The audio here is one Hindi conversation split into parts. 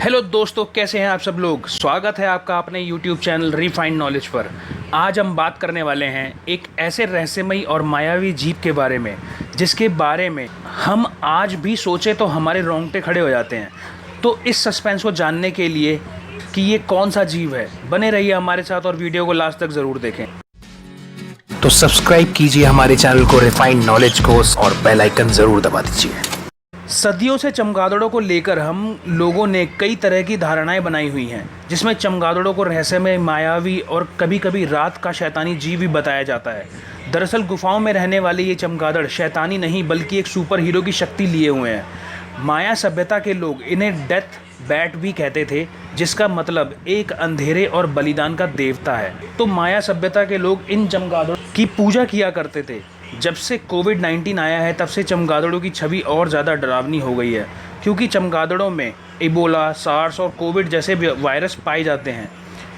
हेलो दोस्तों, कैसे हैं आप सब लोग। स्वागत है आपका अपने YouTube चैनल रिफाइंड नॉलेज पर। आज हम बात करने वाले हैं एक ऐसे रहस्यमयी और मायावी जीव के बारे में जिसके बारे में हम आज भी सोचे तो हमारे रोंगटे खड़े हो जाते हैं। तो इस सस्पेंस को जानने के लिए कि ये कौन सा जीव है, बने रहिए हमारे साथ और वीडियो को लास्ट तक ज़रूर देखें। तो सब्सक्राइब कीजिए हमारे चैनल को रिफाइंड नॉलेज को और बेल आइकन ज़रूर दबा दीजिए। सदियों से चमगादड़ों को लेकर हम लोगों ने कई तरह की धारणाएं बनाई हुई हैं, जिसमें चमगादड़ों को रहस्यमय, मायावी और कभी कभी रात का शैतानी जीव भी बताया जाता है। दरअसल गुफाओं में रहने वाले ये चमगादड़ शैतानी नहीं बल्कि एक सुपर हीरो की शक्ति लिए हुए हैं। माया सभ्यता के लोग इन्हें डेथ बैट भी कहते थे, जिसका मतलब एक अंधेरे और बलिदान का देवता है। तो माया सभ्यता के लोग इन चमगादड़ों की पूजा किया करते थे। जब से कोविड-19 आया है तब से चमगादड़ों की छवि और ज़्यादा डरावनी हो गई है, क्योंकि चमगादड़ों में इबोला, सार्स और कोविड जैसे वायरस पाए जाते हैं।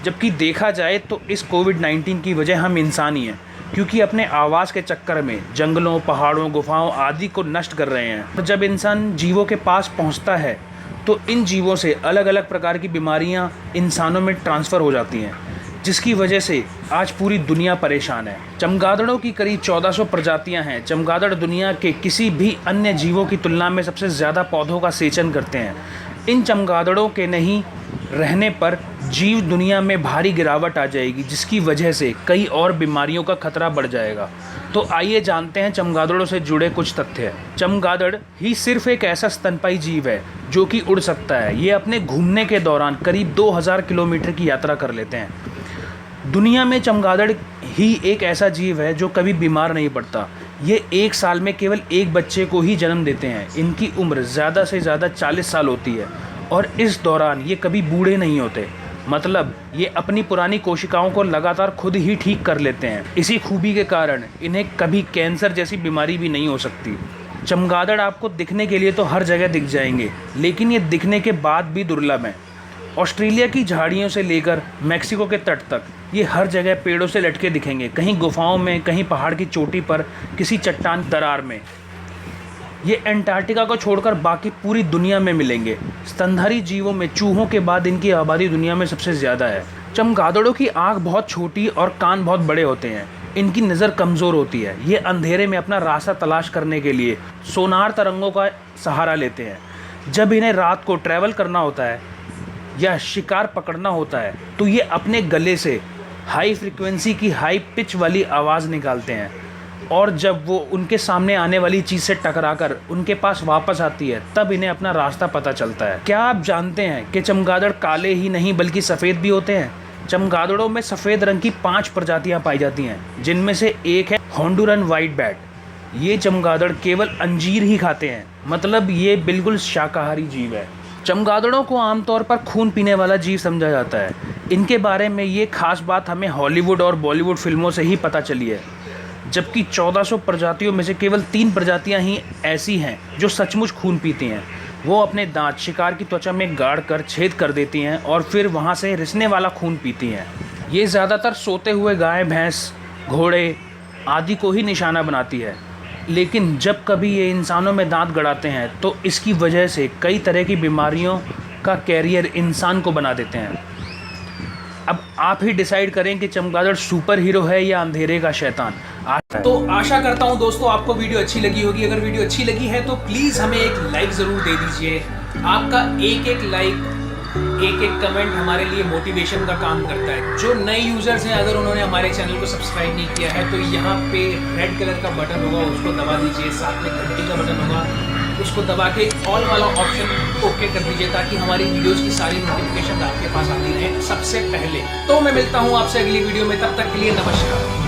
जबकि देखा जाए तो इस कोविड-19 की वजह हम इंसान ही हैं, क्योंकि अपने आवास के चक्कर में जंगलों, पहाड़ों, गुफाओं आदि को नष्ट कर रहे हैं। तो जब इंसान जीवों के पास पहुंचता है तो इन जीवों से अलग अलग प्रकार की बीमारियां इंसानों में ट्रांसफ़र हो जाती हैं, जिसकी वजह से आज पूरी दुनिया परेशान है। चमगादड़ों की करीब 1400 प्रजातियां हैं। चमगादड़ दुनिया के किसी भी अन्य जीवों की तुलना में सबसे ज़्यादा पौधों का सेचन करते हैं। इन चमगादड़ों के नहीं रहने पर जीव दुनिया में भारी गिरावट आ जाएगी, जिसकी वजह से कई और बीमारियों का खतरा बढ़ जाएगा। तो आइए जानते हैं चमगादड़ों से जुड़े कुछ तथ्य। चमगादड़ ही सिर्फ एक ऐसा स्तनपायी जीव है जो कि उड़ सकता है। ये अपने घूमने के दौरान करीब 2000 किलोमीटर की यात्रा कर लेते हैं। दुनिया में चमगादड़ ही एक ऐसा जीव है जो कभी बीमार नहीं पड़ता। ये एक साल में केवल एक बच्चे को ही जन्म देते हैं। इनकी उम्र ज़्यादा से ज़्यादा 40 साल होती है और इस दौरान ये कभी बूढ़े नहीं होते। मतलब ये अपनी पुरानी कोशिकाओं को लगातार खुद ही ठीक कर लेते हैं। इसी खूबी के कारण इन्हें कभी कैंसर जैसी बीमारी भी नहीं हो सकती। चमगादड़ आपको दिखने के लिए तो हर जगह दिख जाएंगे, लेकिन ये दिखने के बाद भी दुर्लभ हैं। ऑस्ट्रेलिया की झाड़ियों से लेकर मैक्सिको के तट तक ये हर जगह पेड़ों से लटके दिखेंगे, कहीं गुफाओं में, कहीं पहाड़ की चोटी पर, किसी चट्टान दरार में। ये अंटार्कटिका को छोड़कर बाकी पूरी दुनिया में मिलेंगे। स्तनधारी जीवों में चूहों के बाद इनकी आबादी दुनिया में सबसे ज़्यादा है। चमगादड़ों की आँख बहुत छोटी और कान बहुत बड़े होते हैं। इनकी नज़र कमज़ोर होती है। ये अंधेरे में अपना रास्ता तलाश करने के लिए सोनार तरंगों का सहारा लेते हैं। जब इन्हें रात को ट्रैवल करना होता है या शिकार पकड़ना होता है तो ये अपने गले से हाई फ्रीक्वेंसी की हाई पिच वाली आवाज़ निकालते हैं, और जब वो उनके सामने आने वाली चीज़ से टकराकर उनके पास वापस आती है तब इन्हें अपना रास्ता पता चलता है। क्या आप जानते हैं कि चमगादड़ काले ही नहीं बल्कि सफ़ेद भी होते हैं? चमगादड़ों में सफ़ेद रंग की 5 प्रजातियाँ पाई जाती हैं, जिनमें से एक है होंडुरन वाइट बैट। ये चमगादड़ केवल अंजीर ही खाते हैं, मतलब ये बिल्कुल शाकाहारी जीव है। चमगादड़ों को आमतौर पर खून पीने वाला जीव समझा जाता है। इनके बारे में ये खास बात हमें हॉलीवुड और बॉलीवुड फिल्मों से ही पता चली है। जबकि 1400 प्रजातियों में से केवल 3 प्रजातियां ही ऐसी हैं जो सचमुच खून पीती हैं। वो अपने दांत शिकार की त्वचा में गाड़ कर छेद कर देती हैं और फिर वहाँ से रिसने वाला खून पीती हैं। ये ज़्यादातर सोते हुए गाय, भैंस, घोड़े आदि को ही निशाना बनाती है, लेकिन जब कभी ये इंसानों में दांत गड़ाते हैं तो इसकी वजह से कई तरह की बीमारियों का कैरियर इंसान को बना देते हैं। अब आप ही डिसाइड करें कि चमगादड़ सुपर हीरो है या अंधेरे का शैतान। तो आशा करता हूं दोस्तों आपको वीडियो अच्छी लगी होगी। अगर वीडियो अच्छी लगी है तो प्लीज़ हमें एक लाइक ज़रूर दे दीजिए। आपका एक लाइक, एक कमेंट हमारे लिए मोटिवेशन का काम करता है। जो नए यूजर्स हैं, अगर उन्होंने हमारे चैनल को सब्सक्राइब नहीं किया है तो यहाँ पे रेड कलर का बटन होगा, उसको दबा दीजिए। साथ में घंटी का बटन होगा, उसको दबा के ऑल वाला ऑप्शन ओके कर दीजिए, ताकि हमारी वीडियोस की सारी नोटिफिकेशन आपके पास आती रहे सबसे पहले। तो मैं मिलता हूँ आपसे अगली वीडियो में, तब तक के लिए नमस्कार।